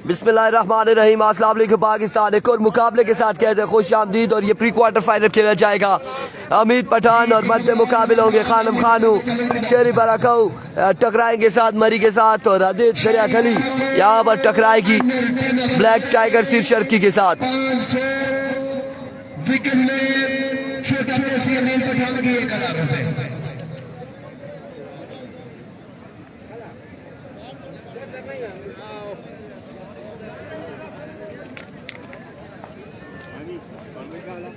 बिस्मिल्लाहिर्रहमानिर्रहीम। अस्सलाम वालेकुम पाकिस्तान। एक और मुकाबले के साथ कहते हैं खुश आमदीद। और ये प्री क्वार्टर फाइनल खेला जाएगा। अमीद पठान और मध्य मुकाबले होंगे खानम खानू शेरी बराकाऊ टकराएंगे साथ मरी के साथ। और आदित्य शरिया खली यहाँ पर टकराएगी ब्लैक टाइगर शीर्षर्की के साथ।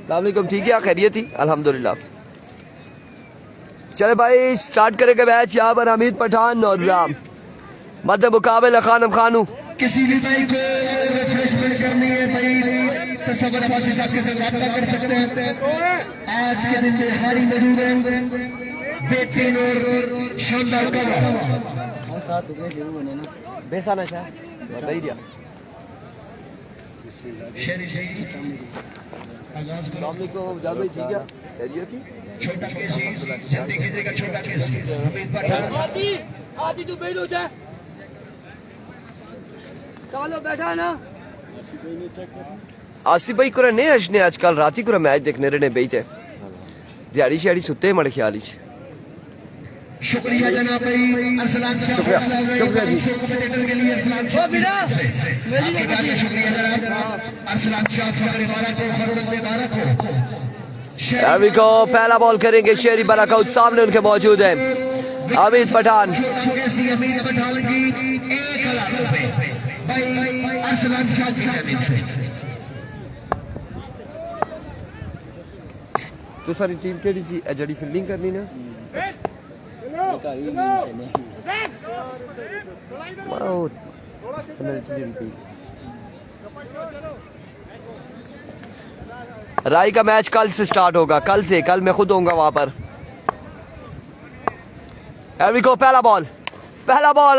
अस्सलामुअलैकुम। ठीक है, खैरियत थी अल्हम्दुलिल्लाह। चले भाई स्टार्ट करेंगे मैच। यहाँ पर हमीद पठान और मध्य मुकाबले खानम खानू। किसी भी भाई को रिफ्रेशमेंट करनी है भाई तो सबर अब्बासी साहब के साथ रब्ता कर सकते हैं। आज के दिन में हारी मौजूद है बेहतरीन और शानदार बेसाना ठीक है, खैरियत थी। छोटा केसी जल्दी कीजिएगा। छोटा केसी हमीद पठान आदि तू बैठ जा चलो बैठा ना आसिफ भाई कुरा ने अजने आजकल राती कुरा मैच देखने रहने बेईते दिहाड़ी शाड़ी सुते मड़ ख्याल शुक्रिया जनाब भाई अरसलान साहब। शुक्रिया जी। कमेंटेटर के लिए अरसलान साहब आपकी बात का शुक्रिया जनाब। अरसलान साहब फखर इबारत हो फरोख्त इबारत हो। अभी को पहला बॉल करेंगे शेरी बराकाऊ सामने उनके मौजूद है अमीद पठान। अमीद पठान की 1,00,000 रुपए भाई अरसलान साहब की जानिब से। तो सारी टीम केड़ी सी जड़ी फील्डिंग करनी ना राई का मैच कल से स्टार्ट होगा। कल मैं खुद होऊंगा वहां पर। को पहला बॉल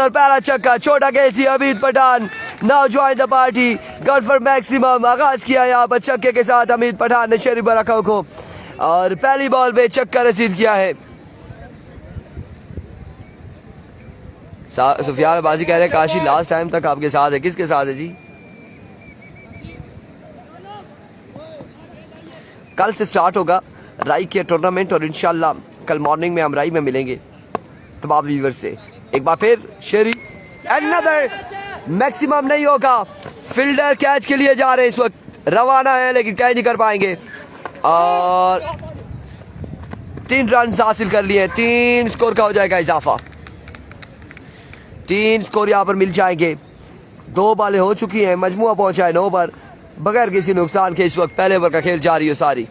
और पहला छक्का। छोटा केसी अमीद Pathan now join the party goes for maximum. आगाज किया यहाँ पर छक्के के साथ अमीद पठान ने शेरी बराकाऊ को और पहली बॉल पे छक्का रसीद किया है। सुफियान बाजी कह रहे हैं काशी लास्ट टाइम तक आपके साथ है। किसके साथ है जी? कल से स्टार्ट होगा राई के टूर्नामेंट और इंशाल्लाह कल मॉर्निंग में हम राई में मिलेंगे तमाम व्यूअर्स से। एक बार फिर शेरी अनदर मैक्सिमम नहीं होगा। फील्डर कैच के लिए जा रहे हैं इस वक्त रवाना है लेकिन कैच नहीं कर पाएंगे। और 3 रन हासिल कर लिए। 3 स्कोर का हो जाएगा इजाफा। 3 स्कोर यहाँ पर मिल जाएंगे। 2 बॉलें हो चुकी हैं। मजमुआ पहुंचा है 9 पर बगैर किसी नुकसान के। इस वक्त पहले ओवर का खेल जारी है सारी।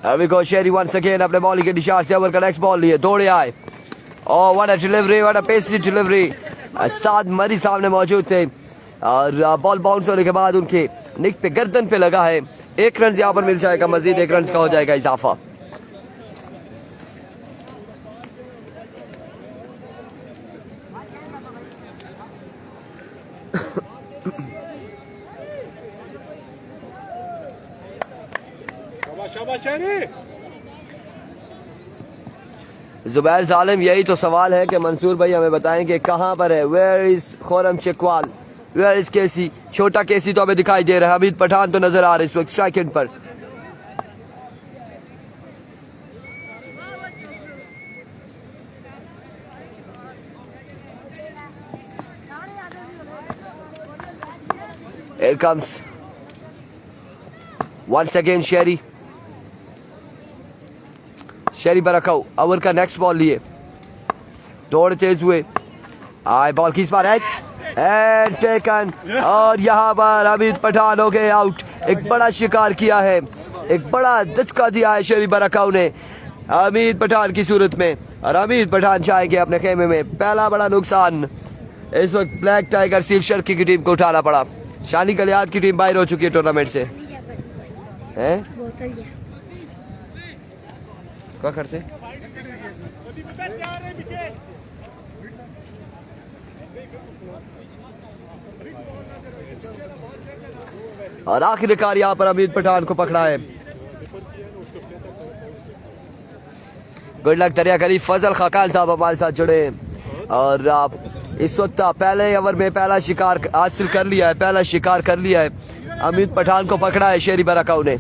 अभी को शेरी वंस अगेन अपने बॉलिंग के निशान से ओवर का नेक्स्ट बॉल लिए दौड़े आए। और what a delivery, what a pacy delivery. Saad मरी सामने मौजूद थे और बॉल बाउंस होने के बाद उनके निक पे गर्दन पे लगा है। 1 रन यहाँ पर मिल जाएगा। मजीद 1 रन का हो जाएगा इजाफा। जुबैर जालिम यही तो सवाल है कि मंसूर भाई हमें बताएं कि कहां पर है। Where is खोरम चेकवाल, where is KC. छोटा केसी तो हमें दिखाई दे रहा है। हमीद पठान तो नजर आ रहे इस वक्त स्ट्राइक एंड पर। Here comes once again Sheri बराकाऊ over का नेक्स्ट बॉल लिए दौड़ तेज हुए। आए बॉल किस बार एंड टेकन और यहाँ पर हमीद पठान हो गए आउट। एक बड़ा शिकार किया है, एक बड़ा दचका दिया है शेरी बराकाऊ ने हमीद पठान की सूरत में। और हमीद पठान चाहेंगे अपने खेमे में पहला बड़ा नुकसान इस वक्त ब्लैक टाइगर सिल्क शर्की की टीम को उठाना पड़ा। शानी कलियात की टीम बाहर हो चुकी है टूर्नामेंट से। हैं? क्या कर से? और आखिरकार यहाँ पर अमीर पठान को पकड़ा है। गुड लक दरिया गली। फजल खाकान साहब हमारे साथ जुड़े हैं और आप इस वक्त पहले ओवर में पहला शिकार हासिल कर लिया है, पहला शिकार कर लिया है। अमित पठान को पकड़ा है शेरी बराकाऊ ने।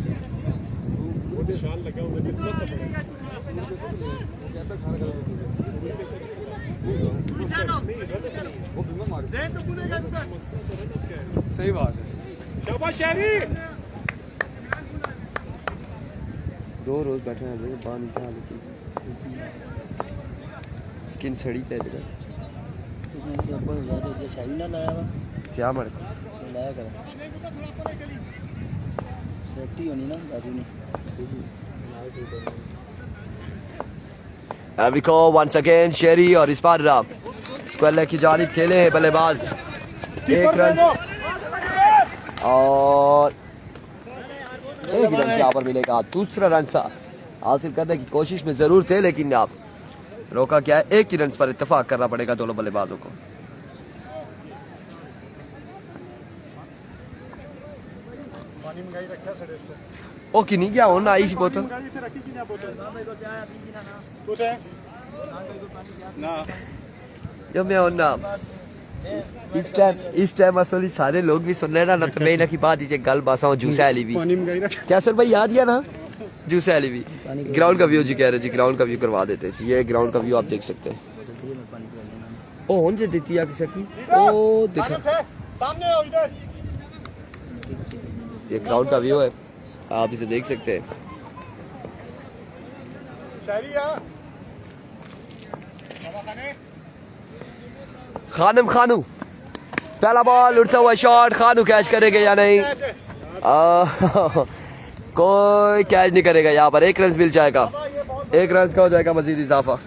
सही बात है। शाबाश शेरी। दो रोज बैठे हैं बाहर निकाल स्किन सड़ी पे दे क्या मर लाया कर सेफ्टी होनी ना बाजू नहीं। अभी को वंस अगेन शेरी और इस बार स्क्वायर की जानिब खेले हैं बल्लेबाज। एक रन और एक रन से यहाँ पर मिलेगा। दूसरा रन हासिल करने की कोशिश में जरूर थे लेकिन आप रोका क्या है। एक ही रन पर इत्तेफाक करना पड़ेगा दोनों बल्लेबाजों को। ओ कि नहीं क्या होना आई सी बोतल जो मैं होना इस टाइम असली सारे लोग भी सुन लेना ना तो मैं ना की बात ही गल बासा जूसा अली भी क्या सर भाई याद है ना जूसा अली भी। ग्राउंड का व्यू जी कह रहे जी ग्राउंड का व्यू करवा देते जी। ये ग्राउंड का व्यू आप देख सकते हैं। ओ होन से देती है किसी ओ देखा सामने आओ इधर। ये ग्राउंड का व्यू है आप इसे देख सकते हैं। खानम खानू पहला बॉल उड़ता हुआ शॉट। खानू कैच करेंगे या नहीं? कोई कैच नहीं करेगा। यहाँ पर एक रन मिल जाएगा। एक रन का हो जाएगा मजीद इजाफा।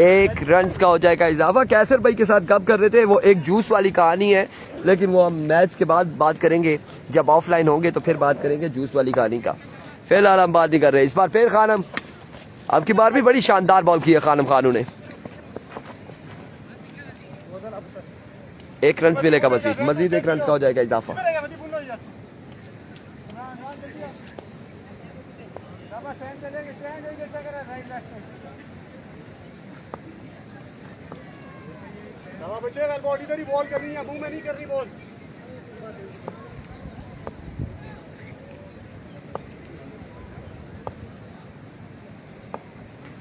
एक रन का हो जाएगा इजाफा। कैसर भाई के साथ गप कर रहे थे वो एक जूस वाली कहानी है लेकिन वो हम मैच के बाद बात करेंगे। जब ऑफलाइन होंगे तो फिर बात करेंगे जूस वाली कहानी का। फिलहाल हम बात नहीं कर रहे। इस बार फिर खानम अब की बार भी बड़ी शानदार बॉल की है खानम खानू ने। एक रन मिलेगा मजीद एक रन का हो जाएगा इजाफा। बॉडी इधर ही बॉल करनी है, मुंह में नहीं करनी बॉल।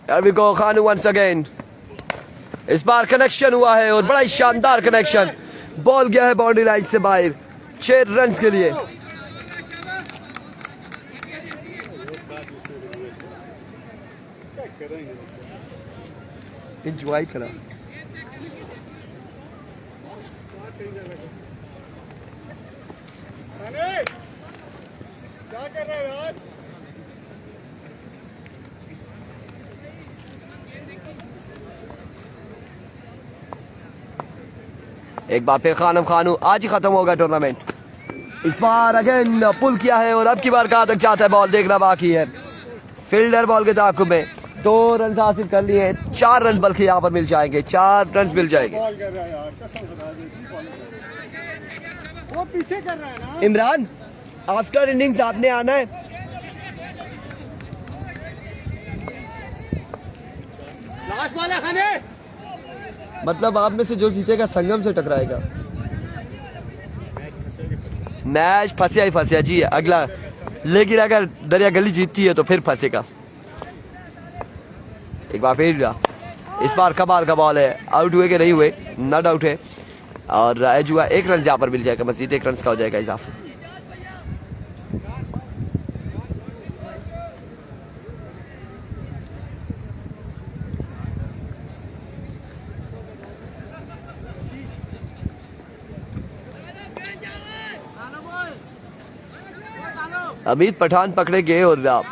Here we go, खानू once again। इस बार कनेक्शन हुआ है और बड़ा ही शानदार कनेक्शन। बॉल गया है बाउंड्री लाइन से बाहर 6 रन के लिए। एंजॉय करा। क्या कर रहे हो यार? एक बार फिर खानम खानू आज ही खत्म होगा टूर्नामेंट। इस बार अगेन पुल किया है और अब की बार कहां तक जाता है बॉल देखना बाकी है। फील्डर बॉल के ताकुब में 2 रन हासिल कर लिए। 4 रन बल्कि यहाँ पर मिल जाएंगे। 4 रन मिल जाएंगे। बॉल कर रहा है यार, कसम खुदा की जी बॉल कर रहा है। वो पीछे कर रहा है ना। इमरान आफ्टर इनिंग्स आपने आना है। लास्ट बॉल है खाने। मतलब आप में से जो जीतेगा संगम से टकराएगा। मैच फंसिया ही फंसिया जी अगला। लेकिन अगर दरिया गली जीतती है तो फिर फंसेगा। एक बार फिर इस बार कमाल का बॉल है। आउट हुए कि नहीं हुए नॉट आउट है और एज हुआ। 1 रन यहाँ पर मिल जाएगा। मजीद 1 रन का हो जाएगा इजाफा। अमीद पठान पकड़े गए और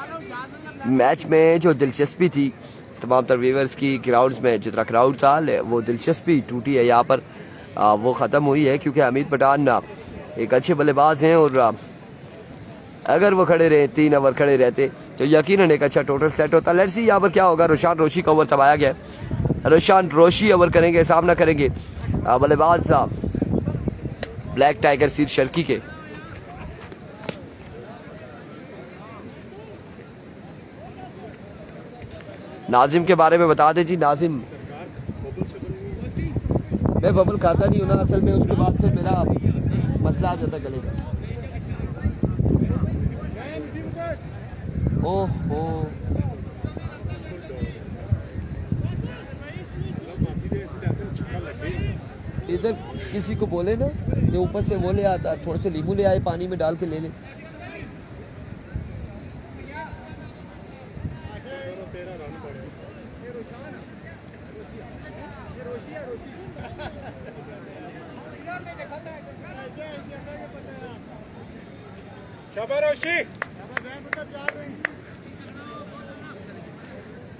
मैच में जो दिलचस्पी थी तमाम तर व्यूअर्स की, ग्राउंड्स में जितना क्राउड था वो दिलचस्पी टूटी है यहाँ पर, वो ख़त्म हुई है क्योंकि अमीद पठान एक अच्छे बल्लेबाज हैं और अगर वो खड़े रहे 3 ओवर खड़े रहते तो यकीनन एक अच्छा टोटल सेट होता। लेट्स सी यहाँ पर क्या होगा। रोशान रोशी का ओवर दबाया गया, रोशान रोशी ओवर करेंगे, सामना करेंगे बल्लेबाज ब्लैक टाइगर सीर शर्की के। नाजिम के बारे में बता दें जी। नाजिम, मैं बबल खाता नहीं हूँ ना असल में, उसके बाद फिर मेरा मसला आ जाता गले का। ओहो, इधर किसी को बोले ना ये ऊपर से वो ले आता, थोड़े से नींबू ले आए, पानी में डाल के ले ले।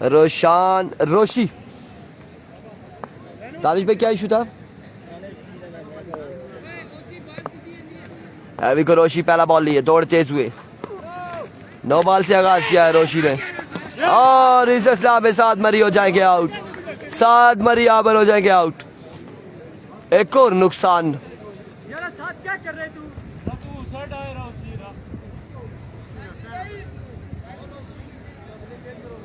रोशान रोशी, तारिश भाई क्या इशू था? अभी को रोशी पहला बॉल लिए, दौड़ तेज हुए, 9 बॉल से आगाज किया है रोशी ने और इस असला में 7 मरी हो जाएंगे आउट, 7 मरी यहाँ पर हो जाएंगे आउट। एक और नुकसान। यार साथ क्या कर रहे तू?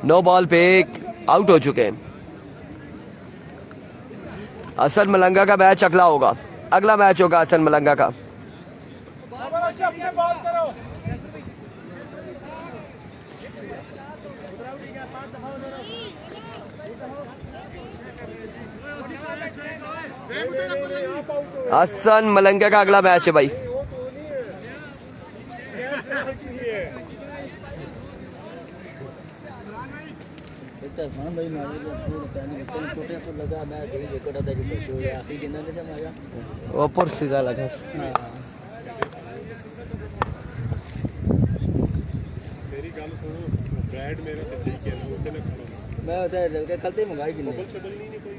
9 बॉल पे 1 आउट हो चुके हैं। हसन मलंगा का मैच अगला होगा, अगला मैच होगा हसन मलंगा का। अपने बॉल करो। हसन मलंगा का अगला मैच है भाई। भाई टोटे पर लगा, मैं कहीं विकेट आता जो बस हो गया, आखिरी गेंद में से मारा वो पर सीधा लगा। मेरी गल सुनो, ब्रैड मेरा ते ठीक है ना, उते ना खड़ो मैं उधर लगे कल ते मंगाई किन्ने बबल शबल नहीं कोई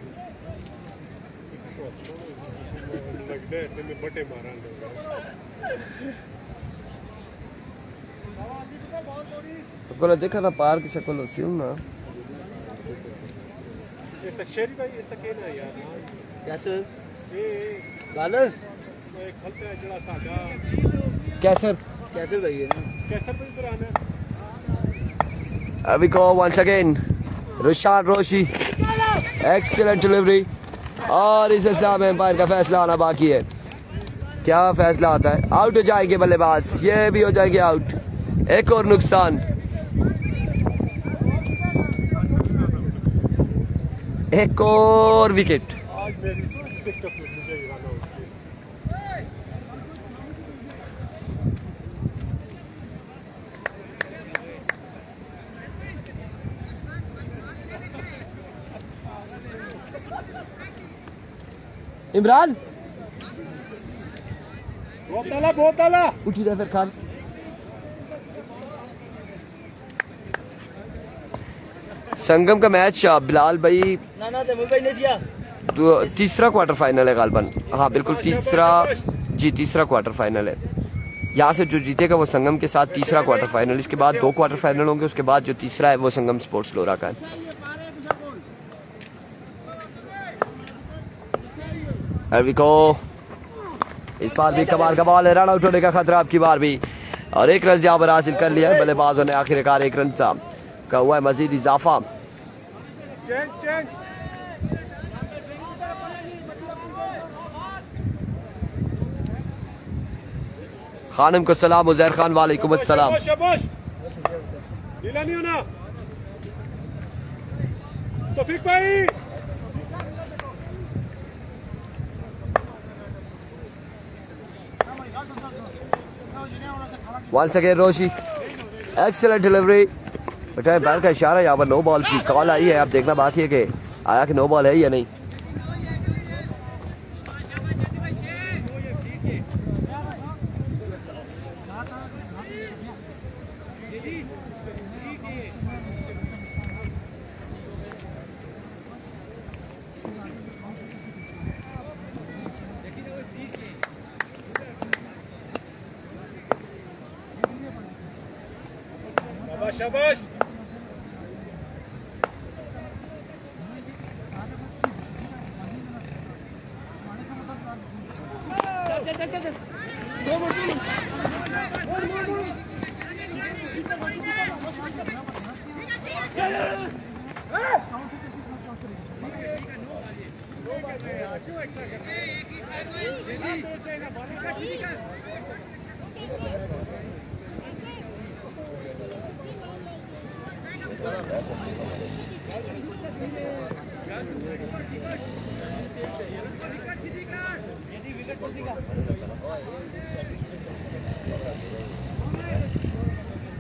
लगता है मैं बटे मारा को देखा ना पार की शक्ल सी ना इस तक शेरी भाई, इस तक कहना यार कैसे ए गल ओए खलता है जड़ा साडा कैसे भाई है कैसर भाई पुराना अभी को वंस अगेन रोशान रोशी, एक्सीलेंट डिलीवरी और इस इस्लाम एम्पायर का फैसला आना बाकी है। क्या फैसला आता है? आउट हो जाएंगे बल्लेबाज, ये भी हो जाएंगे आउट। एक और नुकसान, एक और विकेट। आज मेरी टिकटॉक में मुझे रन आउट किया। इमरान बहुत ताला उठी जाफर खान। संगम का मैच बिलाल भाई ना ते मुंबई ने दिया तीसरा क्वार्टर फाइनल है गालबन। हाँ बिल्कुल तीसरा जी, तीसरा क्वार्टर फाइनल है। यहाँ से जो जीतेगा वो संगम के साथ तीसरा क्वार्टर फाइनल, इसके बाद 2 क्वार्टर फाइनल होंगे, उसके बाद जो तीसरा है वो संगम स्पोर्ट्स लोरा का है। को इस बार भी कमाल का बॉल है, रन आउट होने का खतरा आपकी बार भी, और 1 रन यहाँ पर हासिल कर लिया है बल्लेबाजों ने। आखिरकार 1 रन सा का हुआ है मजीद इजाफा। चेंज खानम को सलाम, उजैर खान वालेकुम अस्सलाम। शाबाश ढीला नहीं होना तौफीक भाई। वंस अगेन रोशी, एक्सीलेंट डिलीवरी। बेटा बैल का इशारा, यहाँ पर 9 बॉल की कॉल आई है, आप देखना बाकी है कि आया कि 9 बॉल है या नहीं। शाबाश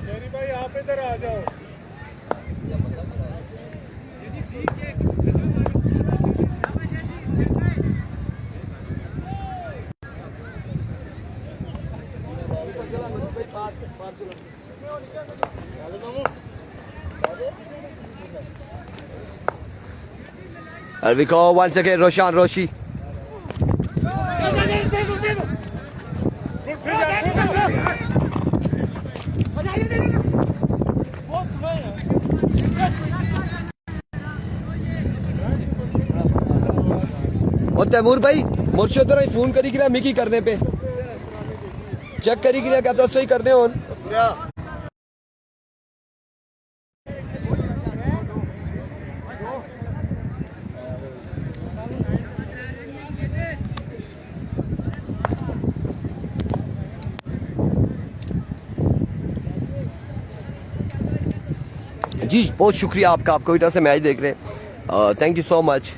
शेरी भाई आप इधर आ जाओ And we call once again Roshan Roshi. और तैमूर भाई मुझसे तो नहीं फोन करी गिरा मिकी करने पे चेक करी गिरा क्या तो सही करने हो जी बहुत शुक्रिया आपका आप कोयटा से मैच देख रहे हैं थैंक यू सो मच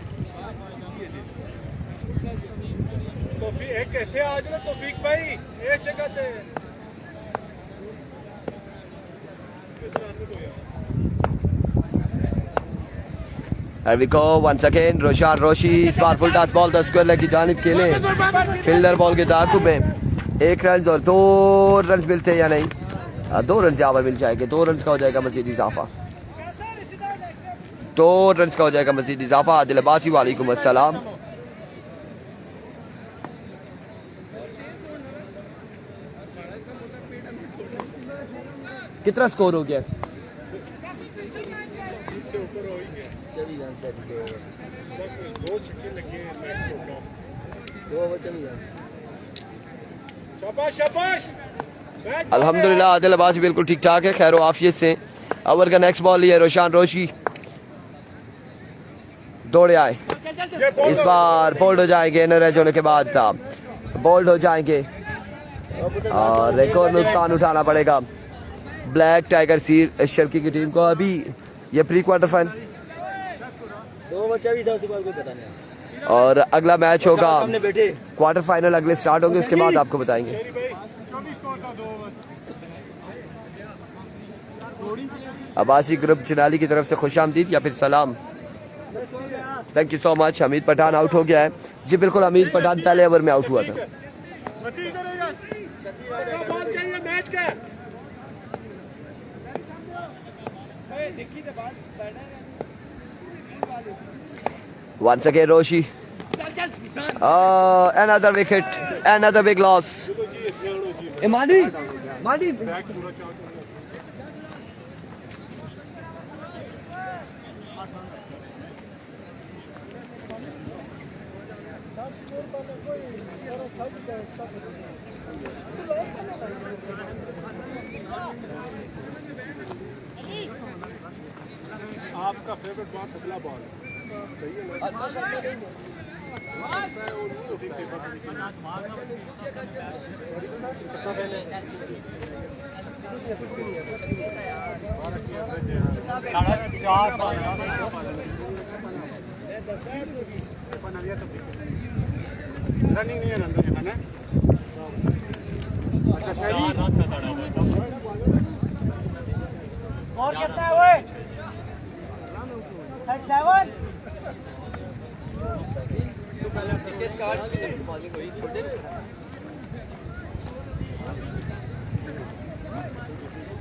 एक कहते आज ना तौफीक भाई एक जगह ते And we go once again Roshan Roshi इस बार full toss ball 10 square leg की जानिब खेले फील्डर बॉल के ताकुब में 1 रन और 2 रन मिलते हैं या नहीं 2 रन ज्यादा मिल जाएंगे 2 रन का हो जाएगा मजीद इजाफा 2 रन का हो जाएगा मजीद इजाफा आदिल अब्बासी वालेकुम अस्सलाम कितना स्कोर हो गया इससे ऊपर हो ही गया 24 रन से 2 छक्के लगे मैच को 2 ओवर 24 रन शाबाश शाबाश अल्हम्दुलिल्लाह आदिल अब्बासी बिल्कुल ठीक ठाक है खैर आफियत से ओवर का नेक्स्ट बॉल लिया रोशान रोशी दौड़े आए इस बार बोल्ड हो जाएंगे न रह जाने के बाद बोल्ड हो जाएंगे और एक और नुकसान उठाना पड़ेगा ब्लैक टाइगर सीर शर्की की टीम को अभी ये प्री क्वार्टर फाइनल 2 ओवर 24 उसके बाद कोई पता नहीं और अगला मैच होगा सामने बैठे क्वार्टर फाइनल अगले स्टार्ट होंगे उसके बाद आपको बताएंगे अब्बासी ग्रुप चिनाली की तरफ से खुशामदीद या फिर सलाम thank you so much Hamid Pathan out हो गया है जी बिल्कुल हमीद पठान पहले ओवर में आउट हुआ था once again Roshi another wicket another big loss Mani आपका फेवरेट बॉल पगला बॉल सही है रनिंग नहीं है अंदर है ना अच्छा शहरी और कितना है ओए 37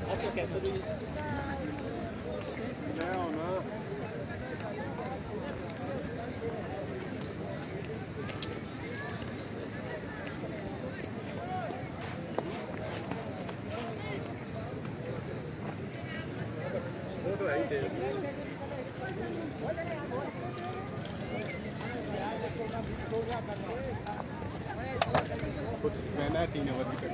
अच्छा कैसे भी मैं हूं ना मैंने 3 ओवर भी कर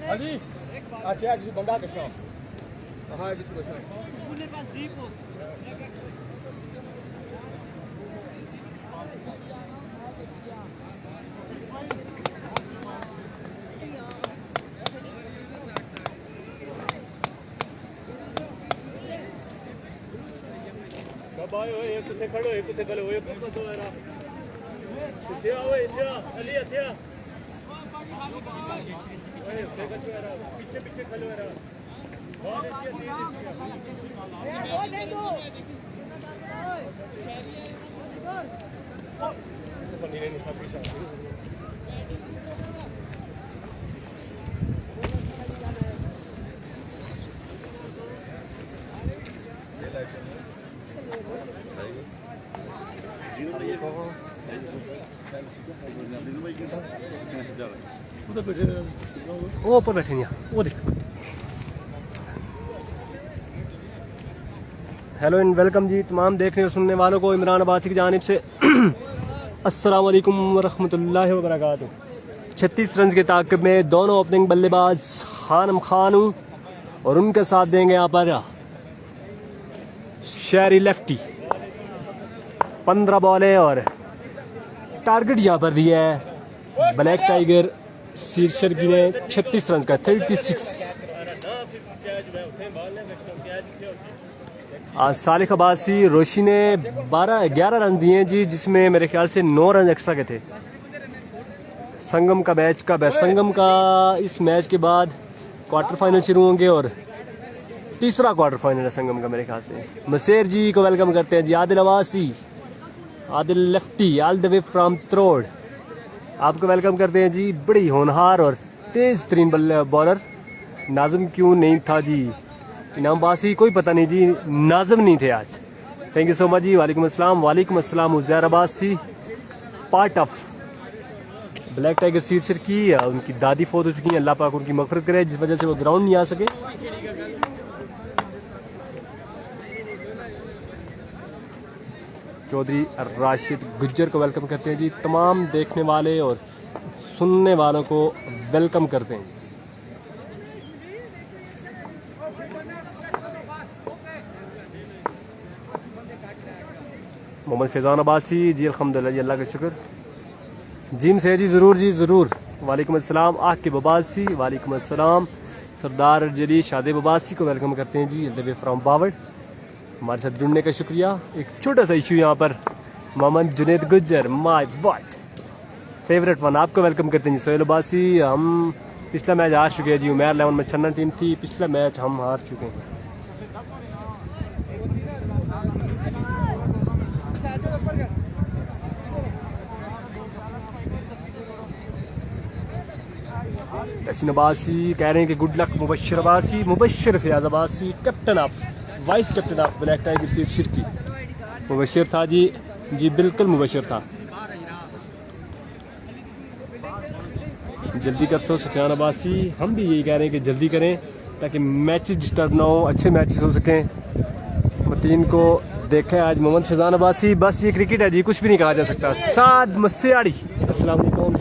हाजी अच्छा जी बंदा किसका हाँ जी कुछ बाय ओए एक कुत्ते खड़ो एक कुत्ते खड़ो एक कुत्ते तो यार इथे आओ इथे अली इथे ओए देखो तो यार पीछे पीछे खड़ो यार बहुत अच्छी पनीर ने सब पीछे वो ऊपर बैठे हैं वो देख। हेलो एंड वेलकम जी तमाम देखने और सुनने वालों को इमरान अब्बासी की जानिब से अस्सलाम वालेकुम वरहमतुल्लाहि वबरकातुहू। 36 रन के ताक़िब में दोनों ओपनिंग बल्लेबाज खानम खानू और उनके साथ देंगे यहाँ पर शहरी लेफ्टी। 15 बॉलें और टारगेट यहाँ पर दिया है ब्लैक टाइगर शीर्षर्गी ने 36 रन का 36। आज सालिक अब्बासी रोशी ने 11 रन दिए जी, जिसमें मेरे ख्याल से 9 रन एक्स्ट्रा के थे। संगम का मैच कब है? संगम का इस मैच के बाद क्वार्टर फाइनल शुरू होंगे और तीसरा क्वार्टर फाइनल है संगम का मेरे ख्याल से। मसेर जी को वेलकम करते हैं जी। Adil Abbasi, Adil lefty all the way from त्रोड़, आपको वेलकम करते हैं जी। बड़ी होनहार और तेज तरीन बॉलर नाज़म क्यों नहीं था जी? इनाम बासी कोई पता नहीं जी, नाज़म नहीं थे आज। थैंक यू सो मच जी। वालेकुम अस्सलाम Uzair Abbasi part of black tiger शीर्षक की। उनकी दादी फौत हो चुकी हैं, अल्लाह पाक उनकी मगफरत करे, जिस वजह से वो ग्राउंड नहीं आ सके। चौधरी राशिद गुज्जर को वेलकम करते हैं जी। तमाम देखने वाले और सुनने वालों को वेलकम करते हैं। मोहम्मद फैज़ान अब्बासी जी अल्हम्दुलिल्लाह जी, अल्लाह का शुक्र। जिम से जी ज़रूर जी ज़रूर। वालेकुम अस्सलाम आकिब अब्बासी, वालेकुम अस्सलाम। सरदार जली शादेब अब्बासी को वेलकम करते हैं जी ऑल द वे फ्रॉम बावड़। हमारे साथ जुड़ने का शुक्रिया। एक छोटा सा इशू यहाँ पर, Mohammed Junaid Gujjar my what favourite one, आपको वेलकम करते हैं जी। सोहेल अब्बासी, हम पिछला मैच हार चुके हैं जी। उमैर 11 में 56 टीम थी, पिछला मैच हम हार चुके हैं। तहसीन अब्बासी कह रहे हैं कि good luck Mubashir Abbasi, Mubashir Fayaz Abbasi, captain of vice captain of black tiger शीर्षक की। मुबश्शिर था जी, जी बिल्कुल मुबश्शिर था। जल्दी कर सो सुफियान अब्बासी, हम भी यही कह रहे हैं कि जल्दी करें ताकि मैच डिस्टर्ब ना हो, अच्छे मैचेस हो सकें। मतीन को देखें आज। मोहम्मद फैज़ान अब्बासी, बस ये क्रिकेट है जी, कुछ भी नहीं कहा जा सकता। साद मस्याड़ी, अस्सलाम वालेकुम।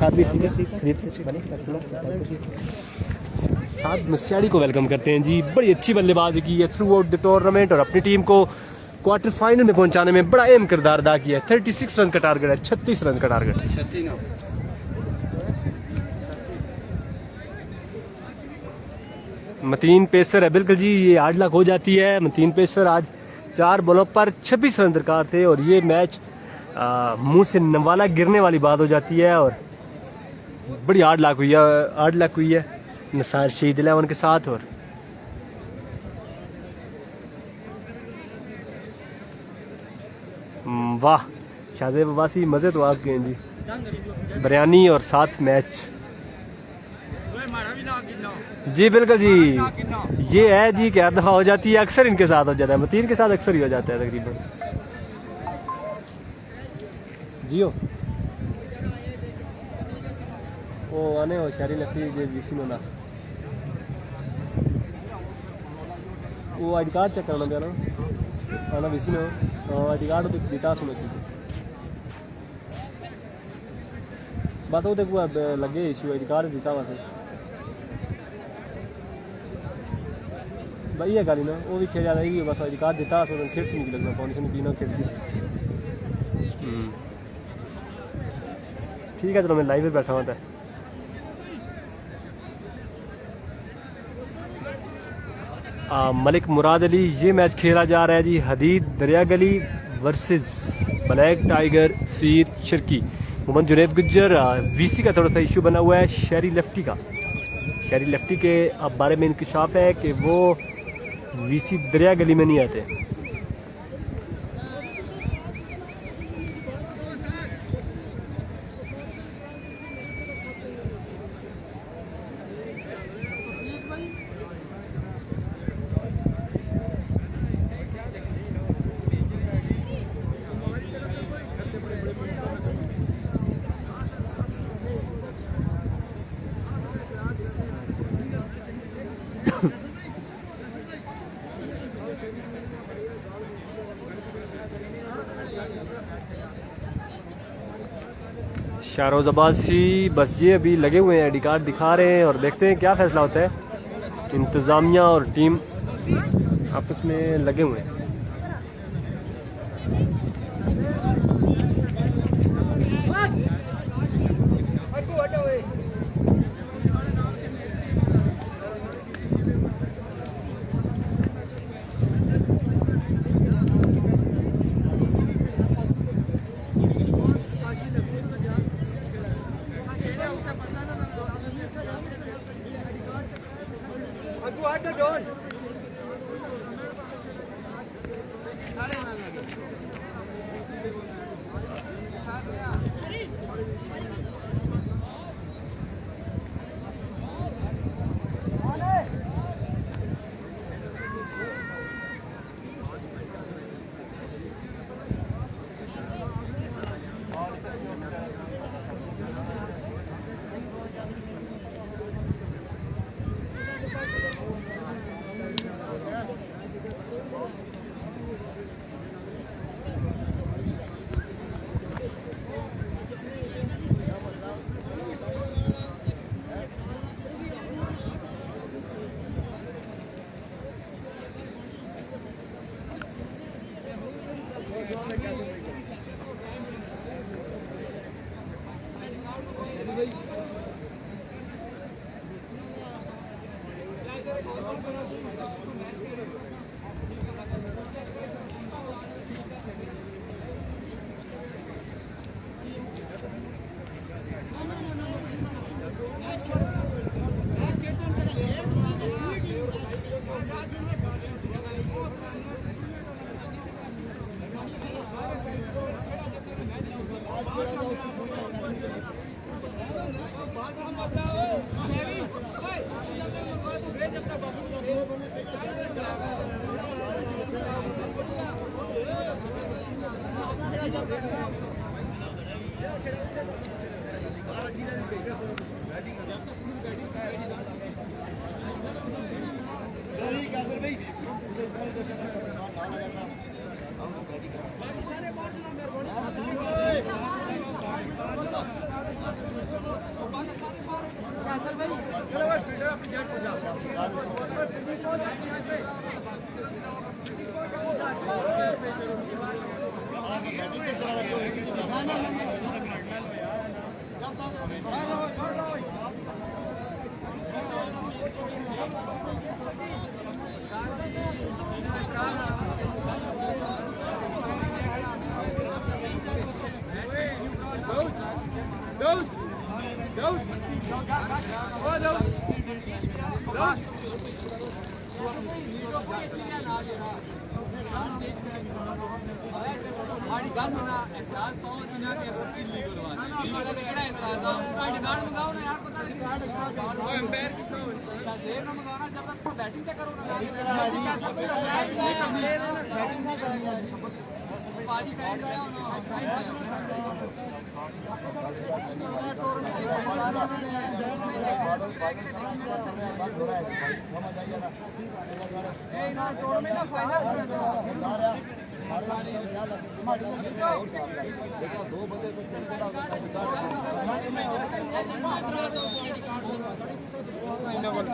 साद मस्याड़ी को वेलकम करते हैं जी। बड़ी अच्छी बल्लेबाजी की है थ्रू आउट द टूर्नामेंट और अपनी टीम को क्वार्टर फाइनल में पहुंचाने में बड़ा अहम किरदार अदा किया है। 36 रन का टारगेट है, 36 रन का टारगेट है। मतीन पेसर है, बिल्कुल जी, ये 8 लाख हो जाती है। मतीन पेसर आज 4 बॉलों पर 26 रन दरकार थे और ये मैच मुंह से नवाला गिरने वाली बात हो जाती है। और बड़ी आड़ लाख हुई है निसार शहीद 11 के साथ। और वाह शाहजेब अब्बासी, मज़े तो आपके हैं जी। बिरयानी और साथ मैच जी बिल्कुल जी। ये है जी कि हर दफ़ा हो जाती है, अक्सर इनके साथ हो जाता है, मतीन के साथ अक्सर ही हो जाता है तकरीबन। जियो वो आने हो शहरी लगती है विसी में ना वो आई डी कार्ड चेक करना क्या ना आना विसी में आई डी कार्ड दिता सुनो बस वो देखो लगे इशू आई डी कार्ड दिता वैसे भाई है गाली ना वो भी खेल जा रही है बस आई डी कार्ड दिता सुनो खेल से नहीं लगना फाउंडेशन पीना खेल से ठीक है। चलो मैं लाइव में बैठा हुआ था। मलिक मुराद अली ये मैच खेला जा रहा है जी। हदीद दरिया गली वर्सेस ब्लैक टाइगर सीर शिरकी। मोहम्मद जुनैद गुज्जर वीसी का थोड़ा सा इशू बना हुआ है शहरी लेफ्टी का। शहरी लेफ्टी के बारे में इंकशाफ है कि वो वीसी दरिया गली में नहीं आते। शाहरोज़ अब्बासी बस ये अभी लगे हुए हैं आई डी कार्ड दिखा रहे हैं और देखते हैं क्या फैसला होता है। इंतज़ामिया और टीम आपस में लगे हुए हैं।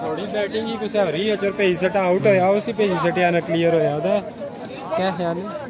थोड़ी बैटिंग ही कुछ हो रही है चल पेज सट आउट होया उसी पेज सट आना क्लियर होया ओदा क्या ख्याल है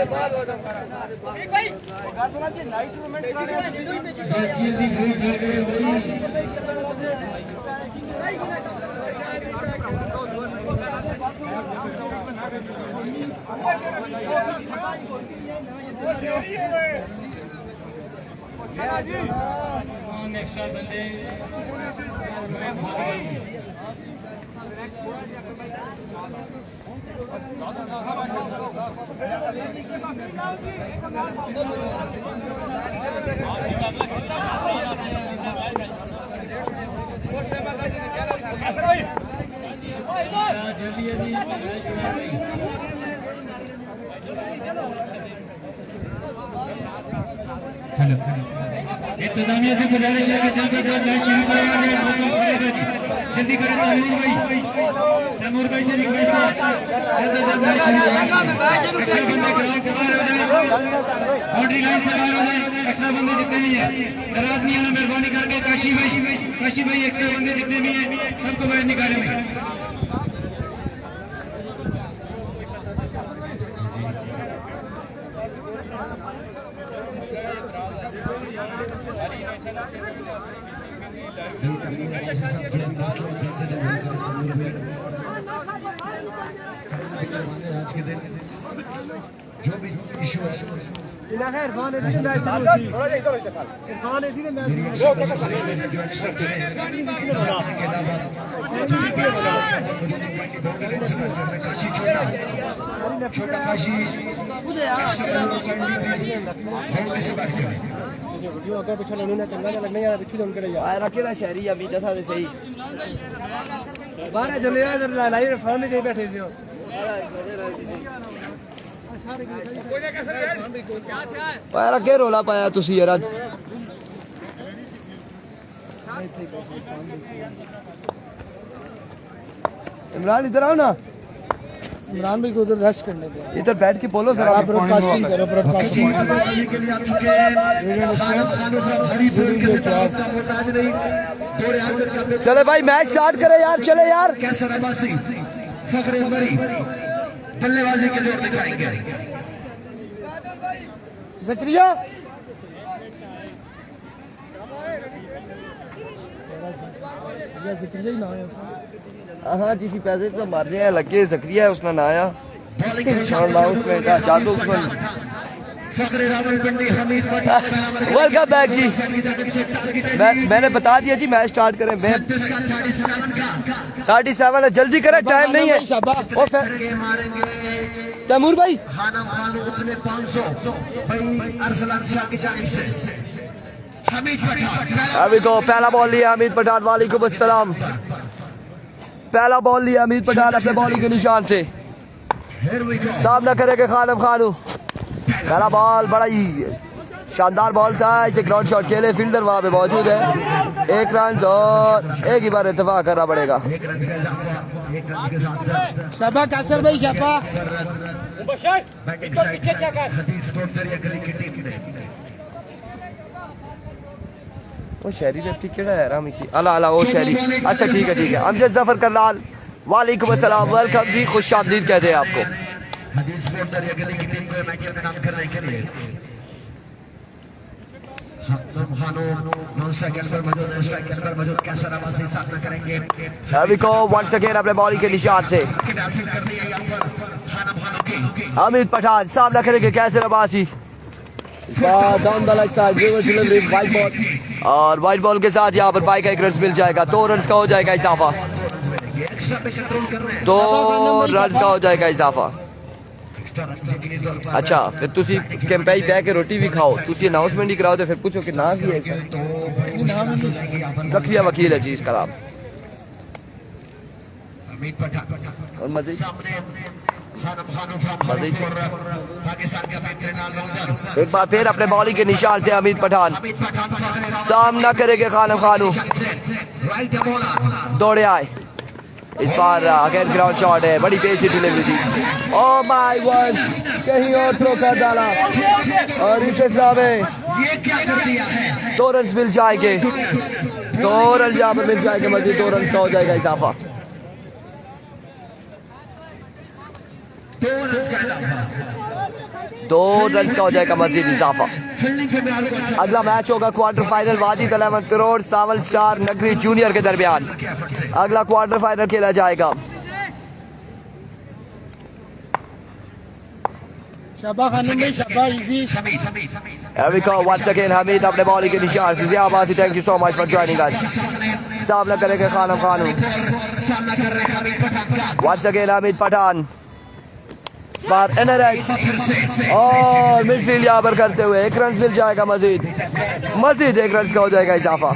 बाहर हो ना एक्स्ट्रा बंदे इंतजामिया से गुजारिश है कि जल्दी से मैच शुरू जल्दी करें तैमूर भाई से रिक्वेस्ट है जल्दी से मैच एक्स्ट्रा बंदे ग्राउंड से बाहर हो जाए बाउंड्री लाइन से बाहर हो जाए एक्स्ट्रा बंदे जितने भी हैं नाराज नहीं होना मेहरबानी करके काशी भाई एक्स्ट्रा बंदे जितने भी हैं सबको बाहर निकालेंगे आज के दिन जो भी इशू है इरफान ऐसी ने मैच छोटा काशी अगर पिछले उन्होंने चंगा लगने यार पिछले उनके लिए यार अकेला शहरी अभी दसा से सही बाहर चले यार लाइव इरफान में दे बैठे थे यार अके रोला पाया तुसी यार आज इमरान इधर आओ ना इमरान भाई को उधर रेस्ट करने दो इधर बैठ के बोलो सर आप ब्रॉडकास्टिंग करो ब्रॉडकास्टिंग के लिए आ चुके हैं चले भाई मैच स्टार्ट करे यार चले यार कैसर अब्बासी फखरे बरी बल्लेबाजी के जोर दिखाएंगे जकरिया जकरिया ही ना है उसका हाँ जिसी पैसे तो मार रहे हैं लगे जक्रिया है उसने ना आया इंशाल्लाह उसमें जादू उसमें फखरे रावलपिंडी हमीद वेलकम बैक जी मैंने बता दिया जी मैच स्टार्ट करें 37 है जल्दी करें टाइम नहीं है तैमूर भाई हानम खान उतने 500 भाई अरसलान शाह की जानिब से हमीद पठान अभी तो पहला बॉल लिया हमीद पठान वालेकुम अस्सलाम पहला बॉल लिया हमीद पठान अपने बॉलिंग के निशान से सामना करेंगे खानम खानू पहला बॉल बड़ा ही शानदार बॉल था इसे ग्राउंड शॉट के लिए फील्डर वहां पे मौजूद है एक रन और एक ही बार इत्तेफाक करना पड़ेगा शाबा कासर भाई शाबा वो शहरी लेफ्टी केड़ा है रामी की अला अला वो शहरी अच्छा ठीक है अमजद जफर करलाल वालेकुम अस्सलाम वेलकम जी खुश आमदीद कहते हैं आपको हदीस बोर्ड दरिया गली की टीम को मैच में नाम करने के लिए नॉन स्ट्राइकर पर मौजूद है स्ट्राइकर पर मौजूद कैसर आवासी सामना करेंगे अभी को वंस अगेन अपने बॉलिंग के निशान से हासिल करनी है यहां पर खाना भानों की हामिद पठान सामना करेंगे Kaiser Abbasi down the leg side reverse delivery wide ball और वाइड बॉल के साथ यहाँ पर बाई का 1 रन मिल जाएगा 2 रन का हो जाएगा इजाफा एक्स्ट्रा पे कंट्रोल कर रहे हैं 2 रन का हो जाएगा इजाफा अच्छा फिर तुसी कैंपेई बह के रोटी भी खाओ तुसी अनाउंसमेंट ही कराओ तो फिर पूछो कि ना की है इसका जखरिया वकील है जी इसका नाम और मजे एक बार फिर अपने बॉलिंग के निशान से हमीद पठान सामना करेंगे खानम खानू दौड़े आए इस बार अगेन ग्राउंड शॉट है बड़ी पेसी डिलीवरी थी ओह माय वर्ड कहीं और थ्रो कर डाला और इस हिसाब में ये क्या कर दिया है 2 रन मिल जाएंगे 2 रन यहाँ पर मिल जाएंगे मजीद 2 रन का हो जाएगा इजाफा 2 रन का हो जाएगा मजीद इजाफा अगला मैच होगा क्वार्टर फाइनल वाजिद अहमद करोड़ सावल स्टार नगरी जूनियर के दरमियान अगला क्वार्टर फाइनल खेला जाएगा शाबा खानम भाई शाबा easy Erika once again Hamid अपने बॉलिंग के निशान से Abbasi thank you so much for joining us सामना करेंगे खानम खानू once again हमीद पठान स्पार एनआरएक्स और मिडफील्ड यहाँ पर करते हुए 1 रन मिल जाएगा मजीद 1 रन का हो जाएगा इजाफा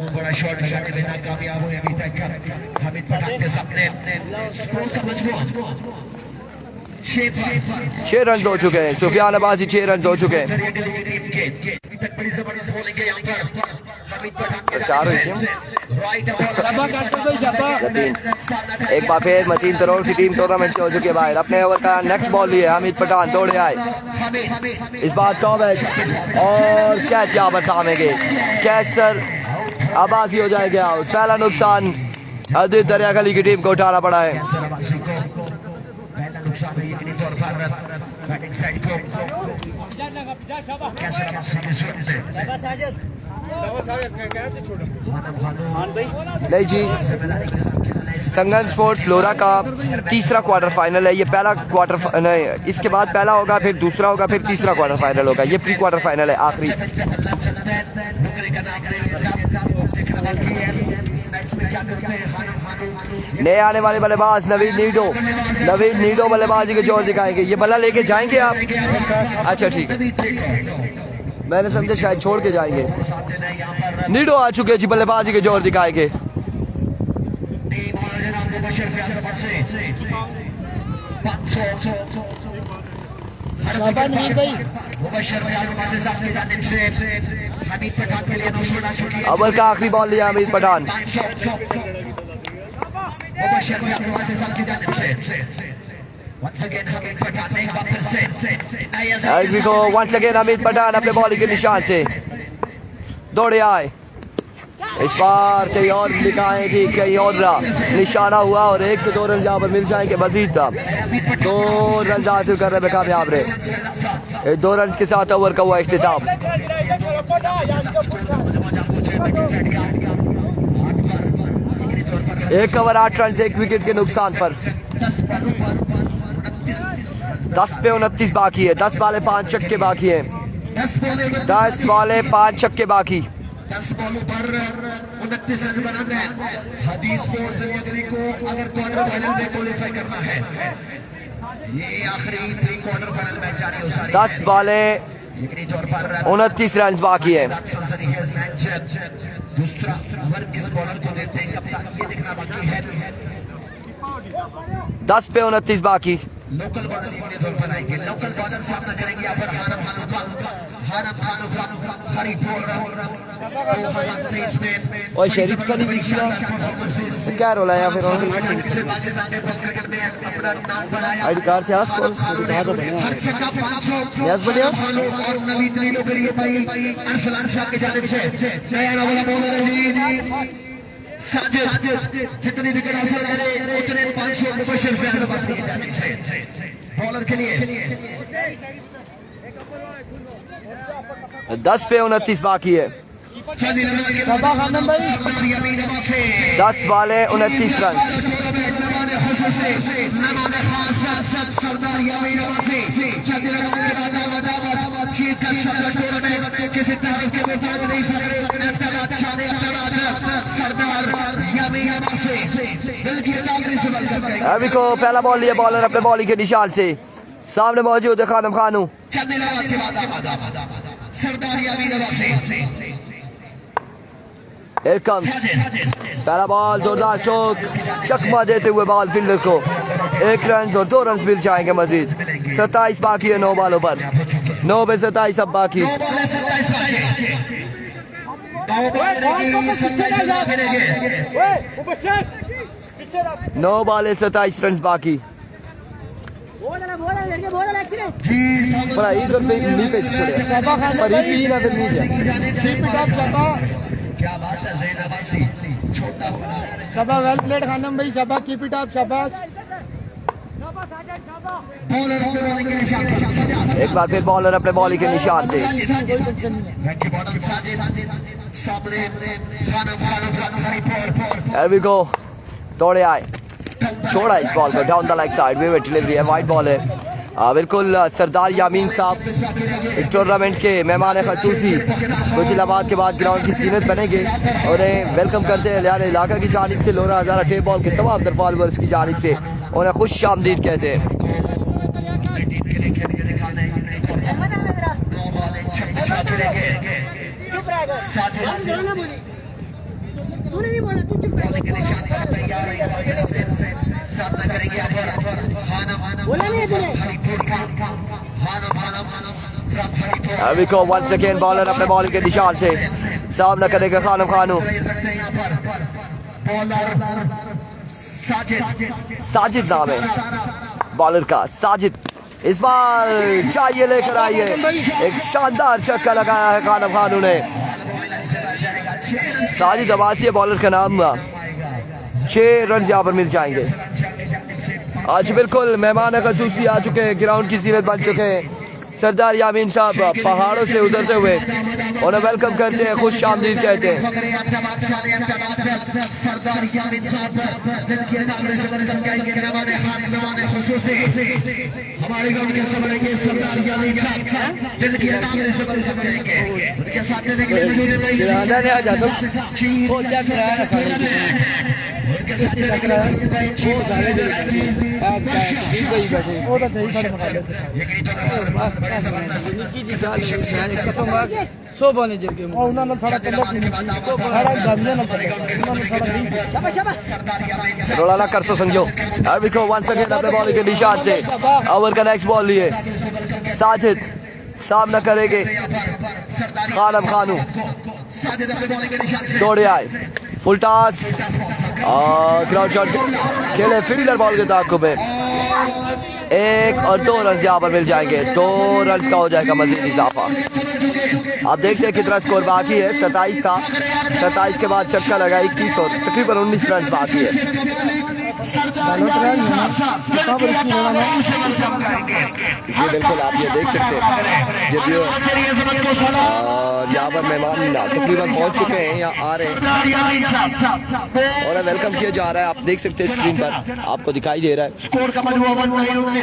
बड़ा शॉट लगाने में नाकामयाब हुए अभी तक हमीद पठान के सामने स्कोर का मजमूआ 6 रन हो चुके हैं सुफियान अब्बासी 6 रन हो चुके हैं अभी तक बड़ी जबरदस्त बॉलिंग है यहाँ पर हमीद पठान 4 हुई थी शाबा कैसर भाई शाबा एक बार फिर मतीन तरोड़ की टीम टूर्नामेंट से हो चुकी है बाहर अपने ओवर का नेक्स्ट बॉल लिए हमीद पठान दौड़े आए इस बार टॉप एज और कैच यहाँ पर थामेंगे कैसर आबासी हो जाएंगे आउट पहला नुकसान अदित दरिया गली की टीम को उठाना पड़ा है नहीं जी संगम स्पोर्ट्स लोरा का तीसरा क्वार्टर फाइनल है ये पहला क्वार्टर नहीं इसके बाद पहला होगा फिर दूसरा होगा फिर तीसरा क्वार्टर फाइनल होगा ये प्री क्वार्टर फाइनल है आखिरी नए आने वाले बल्लेबाज नवीन नीडो बल्लेबाजी के जोर दिखाएंगे ये बल्ला लेके जाएंगे आप अच्छा ठीक है मैंने समझा शायद छोड़ के जाएंगे नीडो आ चुके जी बल्लेबाजी के जोर दिखाएंगे शाबा नवीन भाई अव्वल का आखिरी बॉल लिया हमीद पठान वंस अगेन हमीद पठान अपने बॉलिंग के निशान से दौड़े आए इस बार कहीं और लिखाए कि कहीं और निशाना हुआ और 1 से 2 रन यहाँ पर मिल जाएंगे मजीद 2 रन हासिल करने में कामयाब रहे 2 रन के साथ ओवर का हुआ इख्तिताम एक ओवर 8 रन से 1 विकेट के नुकसान पर 10 पे 29 बाकी है 10 बाले 5 छक्के बाकी है 10 बाले 5 छक्के बाकी 10 बॉलों पर 29 रन बनाना है हदीस स्पोर्ट्स दुनिया को अगर क्वार्टर फाइनल में क्वालिफाई करना है ये आखिरी प्री क्वार्टर फाइनल मैच जारी हो सकता है 10 बाले 29 रन बाकी है दूसरा ओवर किस बॉलर को देते हैं कप्तान ये देखना बाकी है 10 पे 29 बाकी लोकल बॉलर के तौर पर आएंगे। लोकल बॉलर सामना करेंगे यहाँ पर हानम और शरीफ का नहीं तो क्या रोल आया फिर आईडी कार्ड थे आपको यस बढ़िया और नवीन लीडो करिए भाई अरसलान शाह की जानिब से नया वाला बॉलर है जी साजिद, जितनी विकेट हासिल करे उतने 500 मुबशर फैज अब्बासी की जानिब से बॉलर के लिए 10 पे 29 बाकी है। 10 बॉल है 29 रन। किसी तारीफ के मुताबिक नहीं अभी को पहला बॉल लिया बॉलर अपने बॉलिंग के निशान से सामने मौजूद है खानम खानू। Here comes पहला बॉल जोरदार चौक चकमा देते हुए बॉल फील्डर को 1 रन और 2 रन मिल जाएंगे मजीद। 27 बाकी है 9 बॉलों पर 9 पे 27 अब बाकी 9 बॉल 27 रन बाकी। पर इधर पे नहीं पे छोड़े पर ही ना फिर नहीं जाए। क्या बात है ज़ैनबासी छोटा शबा वेल प्लेड खानम भाई शबा कीप इट अप शाबाश बॉलर अपने बॉलिंग के निशान पर एक बार फिर बॉलर अपने बॉलिंग के निशान से सामने There we go तोड़े आए छोड़ा इस बॉल को डाउन द लेग साइड में डिलीवरी है वाइड बॉल है। बिल्कुल सरदार यामीन साहब इस टूर्नामेंट के मेहमान खसूसी कुछ लम्हात के बाद ग्राउंड की सीनत बनेंगे और वेलकम करते हैं लिहान इलाका की जानिब से लोरा हज़ारा टेप बॉल के तमाम दर फॉलोअर्स की जानिब से उन्हें खुश आमदीद कहते हैं। अभी को once again बॉलर अपने बॉलिंग के निशान से सामना करेगा खानम खानू। साजिद नाम है बॉलर का साजिद इस बार चाहिए लेकर आइए एक शानदार छक्का लगाया है खानम खानू ने। साजिद अब्बासी बॉलर का नाम 6 रन यहाँ पर मिल जाएंगे। आज बिल्कुल मेहमान खसूसी आ चुके हैं ग्राउंड की सीरत बन चुके हैं। सरदार यामीन साहब पहाड़ों से उतरते हुए उन्हें वेलकम करते हैं खुश आमदीद कहते हैं। सरदार यामीन साहब दिल की नामरे से वेलकम करेंगे मेहमान खास मेहमान खुसूसी हमारे ग्राउंड के सबरेंगे सरदार यामीन साहब दिल की नामरे से वेलकम करेंगे उनके साथ देखने ज्यादा नहीं आ जाता वो चेक रहा है सारे उनके साथ देखने वो तो सही सारे मुकाबले बस ऐसा निकी जी साल मैंने कसम बात 100 बने जल के और उन्होंने सारा कलर नहीं सारा जमीन ना पड़ेगा उन्होंने सारा नहीं रोला ना कर सो संजो अभी को once again अपने बॉलिंग के निशान से ओवर का नेक्स्ट बॉल लिए साजिद सामना करेंगे खानम खानू दौड़े आए फुल टॉस ग्राउंड शॉट खेले फील्डर बॉल के ताक़ुब में 1 और 2 रन यहाँ पर मिल जाएंगे। 2 रन का हो जाएगा मजीद इजाफा। आप देखते हैं कितना स्कोर बाकी है 27 था 27 के बाद छक्का लगा 21 और तकरीबन 19 रन बाकी है। जी बिल्कुल आप ये देख सकते हैं ये भी यहाँ पर मेहमान तकरीबन पहुंच चुके हैं या आ रहे हैं और वेलकम किया जा रहा है। आप देख सकते हैं स्क्रीन पर आपको दिखाई दे रहा है स्कोर का मजमूआ 19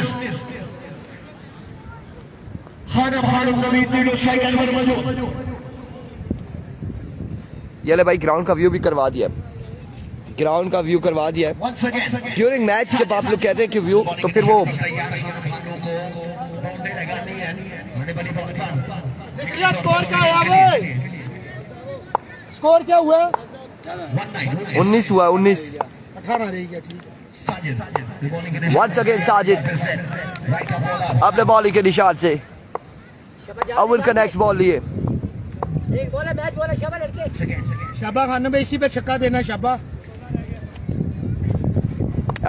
ये ले भाई ग्राउंड का व्यू भी करवा दिया ग्राउंड का व्यू करवा दिया है। ड्यूरिंग मैच जब आप लोग कहते हैं कि व्यू तो फिर वो स्कोर क्या है स्कोर क्या हुआ 19 हुआ 19 18 रहेगा ठीक वंस अगेन साजिद अपने बॉलिंग के निशान से अव्वल का नेक्स्ट बॉल लिए शाबा खान में इसी पे छक्का देना शाबा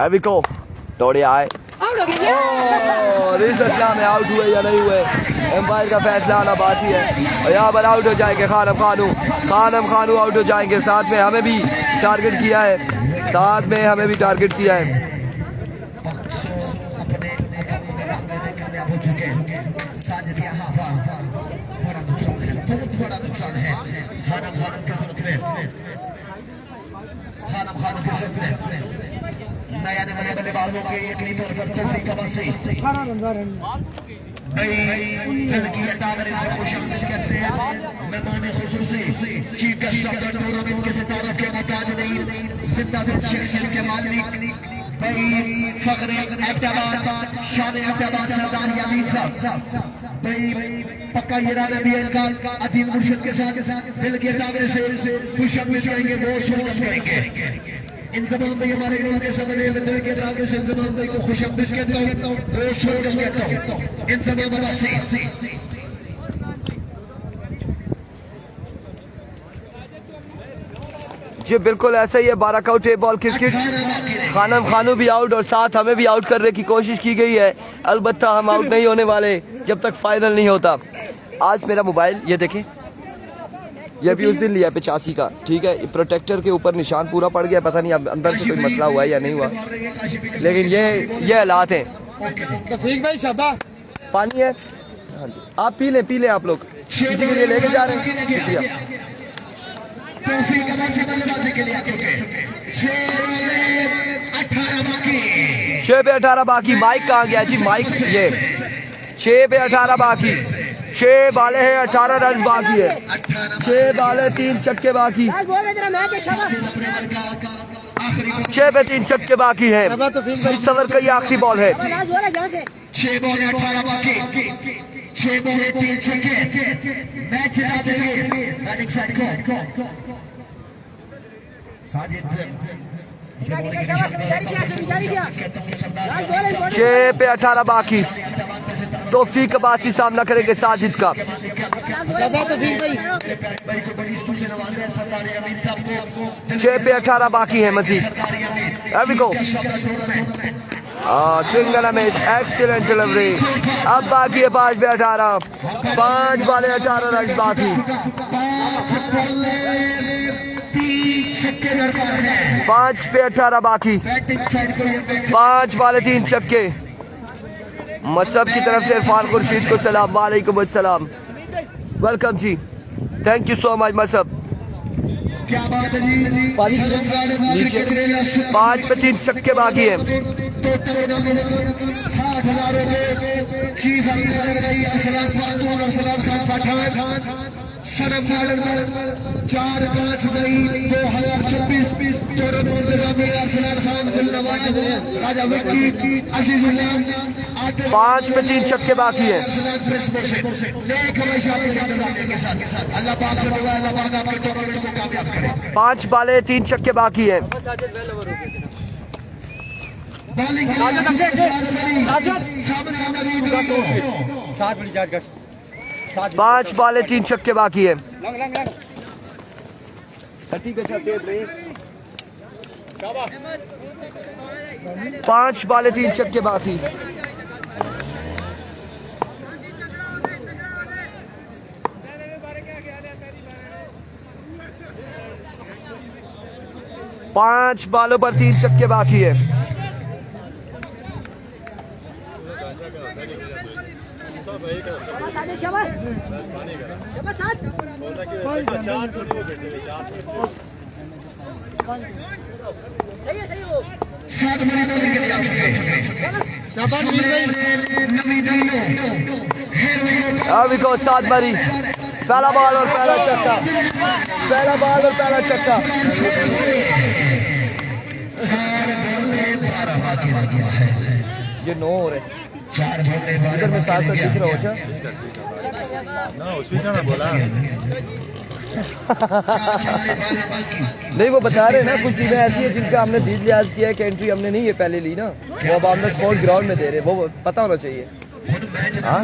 एविको दौड़े आए और इस असला में आउट हुए या नहीं हुए एम्पायर का फैसला आना बाकी है और यहाँ पर आउट हो जाएंगे खानम खानू आउट हो जाएंगे। साथ में हमें भी टारगेट किया है बड़ा नुकसान है खानम के सूरत में नया आने वाले बल्लेबाजों के यकीनी तौर पर तौफीक अब्बासी मेहमान खुसूसी chief guest of the tournament के सितारों के मोहताज नहीं जिंदाबाद शख्सियत के मालिक भाई फखरे अहमदाबाद शान अहमदाबाद सरदार यामीन साहब भाई पक्का इरादा भी इनका अदील मुर्शिद के साथ दिल के दावे से खुशआमदीद करेंगे बहुत वेलकम करेंगे इन जबान में हमारे लोगों के समझ में दिल के दावे से जबान में को खुशआमदीद कहता हूं बहुत वेलकम कहता हूं इन जबान से जी बिल्कुल ऐसा ही है। 12 का आउट बॉल क्रिकेट खानम खानू भी आउट और साथ हमें भी आउट करने की कोशिश की गई है। अलबत्ता हम आउट नहीं होने वाले जब तक फाइनल नहीं होता। आज मेरा मोबाइल ये देखें, ये भी उस दिन लिया 85 का, ठीक है। प्रोटेक्टर के ऊपर निशान पूरा पड़ गया, पता नहीं अब अंदर से कोई मसला हुआ है या नहीं हुआ, लेकिन ये हालात हैं। तौफीक भाई शाबा पानी है, आप पी लें आप लोग, किसी के लिए लेके जा रहे हैं। शुक्रिया। तौफीक अब्बासी बल्लेबाजी के लिए आ चुके 6 पे 18 बाकी। माइक कहाँ गया जी? माइक ये 6 पे 18 बाकी, 6 बाले हैं, 18 रन बाकी है, 6 बाले 3 छक्के बाकी, 6 पे 3 छक्के बाकी है। इस ओवर का ये आखिरी बॉल है। 6 बॉल 18 बाकी, 6 बॉल 3 छक्के, मैच जिता देंगे बैटिंग साइड को साजिद 6 पे 18 बाकी। तौफीक अब्बासी सामना करेंगे साजिद का। 6 पे 18 बाकी है मजीद। सिंगल में एक्सीलेंट डिलीवरी। अब बाकी है 5 पे 18, 5 बाले 18 रन बाकी, 5 पे 18 बाकी, 5 बाले 3 छक्के। मसब की तरफ से इरफान खुर्शीद को सलाम वालेकुम अस्सलाम, वेलकम जी, थैंक यू सो मच मसब। क्या बात है जी, 5 पे 3 छक्के बाकी है। टोटल 60,000 रुपए चीफ अरसलान खान पठान सनम गार्डन में 4-5 मई 2024 टूर्नामेंट में अरसलान खान गुलनवाज राजा वक्की अजीजुल्लाह 5 पे 3 छक्के बाकी है। अल्लाह पाक से दुआ, अल्लाह पाक आपके टूर्नामेंट को कामयाब करे। 5 बाले 3 छक्के बाकी है। 5 बाले 3 छक्के बाकी है। 5 बाले 3 छक्के बाकी। पांच बालों पर 3 छक्के बाकी है। अभी को 7 बारी, पहला बॉल और पहला छक्का, पहला बॉल और पहला छक्का। ये 9 हो रहे, 4 बॉल इधर में 7 दिख रहा हो। ना उसने बोला नहीं वो बता रहे ना कुछ टीमें ऐसी है जिनका हमने दीद लिहाज किया है कि एंट्री हमने नहीं ये पहले ली ना, वो अब ऑन द स्पॉट ग्राउंड में दे रहे, वो पता होना चाहिए। हाँ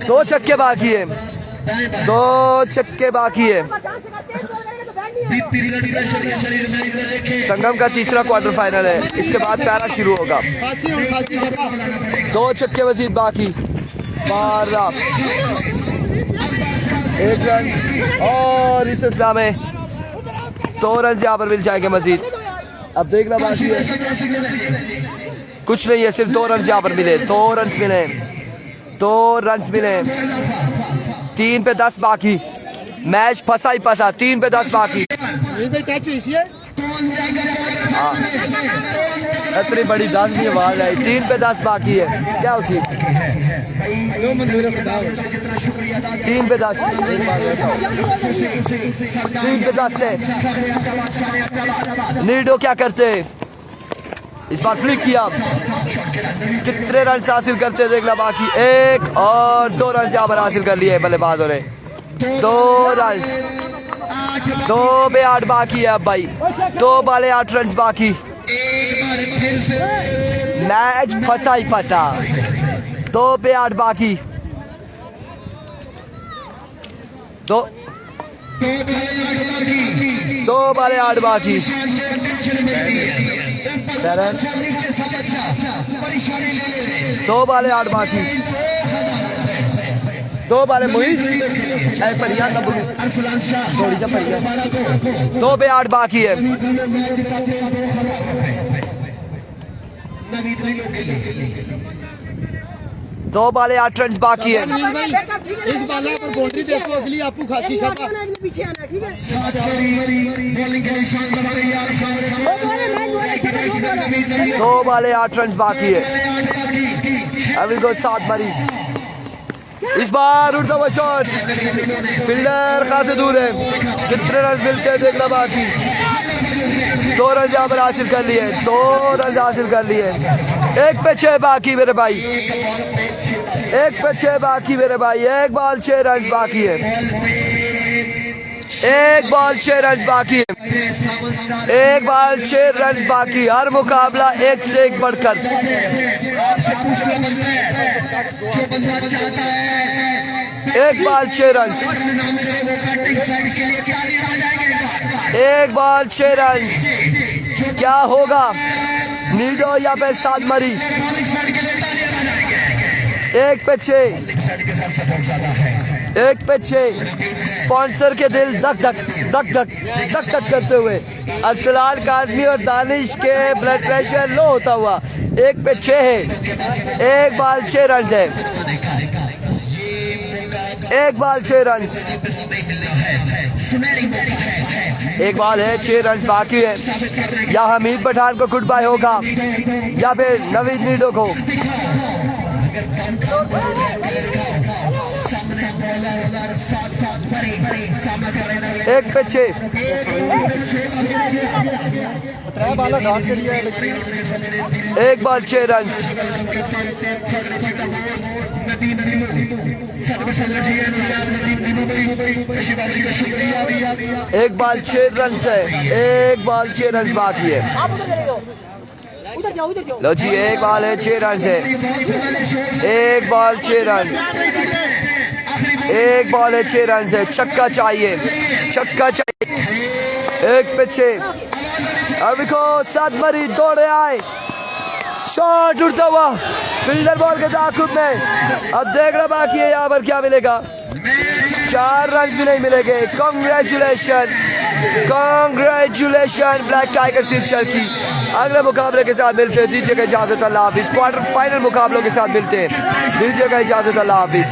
2 छक्के बाकी है, 2 छक्के बाकी है। संगम का तीसरा क्वार्टर फाइनल है, इसके बाद पहला शुरू होगा। 2 छक्के मजीद बाकी, 12 1 रन और इस सिलसिला में 2 रन यहाँ पर मिल जाएंगे मजीद। अब देखना बाकी है, कुछ नहीं है, सिर्फ 2 रन यहाँ पर मिले, 2 रन मिले, 2 रन मिले। 3 पे 10 बाकी, मैच फंसा ही फंसा। 3 पे 10 बाकी। इतनी बड़ी दांती आवाज आई। 3 पे 10 बाकी है, क्या उसी 3 पे 10 3 पे 10 से नीडो क्या करते, इस बार फ्लिक किया, कितने रन हासिल करते देखना बाकी। 1 और 2 रन यहाँ पर हासिल कर लिए बल्लेबाजों ने। 2 रन, 2 पे 8 बाकी है। अब भाई 2 बाले 8 रन बाकी, मैच फंसा ही फंसा। 2 पे 8 बाकी, 2 बाले 8 बाकी। 2 बाले 8 बाकी, 2 बाले मुइज 2 पे 8 बाकी है। 2 बाले 8 रन बाकी है। इस बाला पर बाउंड्री देखो, अगली आपू खासी शाबाश। 2 बाले 8 रन बाकी है। अभी को 7 बारी, इस बार उड़ता हुआ शॉट, फील्डर खासे दूर है। कितने रन मिलते हैं देखना बाकी। 2 रन यहाँ पर हासिल कर लिए, 2 रन हासिल कर लिए। 1 पे 6 बाकी मेरे भाई, 1 पे 6 बाकी मेरे भाई। 1 बॉल 6 रन बाकी है, 1 बॉल 6 रन बाकी है, 1 बॉल 6 रन बाकी। हर मुकाबला 1 से 1 बढ़कर। 1 बॉल 6 रन, 1 बॉल 6 रन। क्या होगा, नीडो या फिर सात मरी। 1 पे 6, 1 पे 6। स्पॉन्सर के दिल धक धक धक धक धक धक करते हुए, अरसलान काज़मी और दानिश के ब्लड प्रेशर लो होता हुआ 1 पे 6 है। 1 बॉल 6 रन है, 1 बॉल 6 रन। 1 बॉल है, 6 रन बाकी है। या हमीद पठान को गुड बाय होगा या फिर नवीद नीडो को। 1 पे 6। 1 बॉल 6 रन। 1 बॉल 6 रन है, 1 बॉल 6 रन बाकी है। लो जी 1 बॉल है, 6 रन है। 1 बॉल 6 रन, 1 बॉल है, 6 रन है। छक्का चाहिए, छक्का चाहिए। 1 पे 6। अभी को 7 मरी दौड़े आए, शॉट उड़ता हुआ फील्डर बॉल के ताकुब में। अब देखना बाकी है यहाँ पर क्या मिलेगा। 4 रन भी नहीं मिलेंगे। कांग्रेचुलेशन, कांग्रेचुलेशन ब्लैक टाइगर शीर्षक की। अगले मुकाबले के साथ मिलते हैं, दीजिएगा इजाजत, अल्लाह हाफिज। क्वार्टर फाइनल मुकाबलों के साथ मिलते हैं, दीजिएगा इजाजत, अल्लाह हाफिज।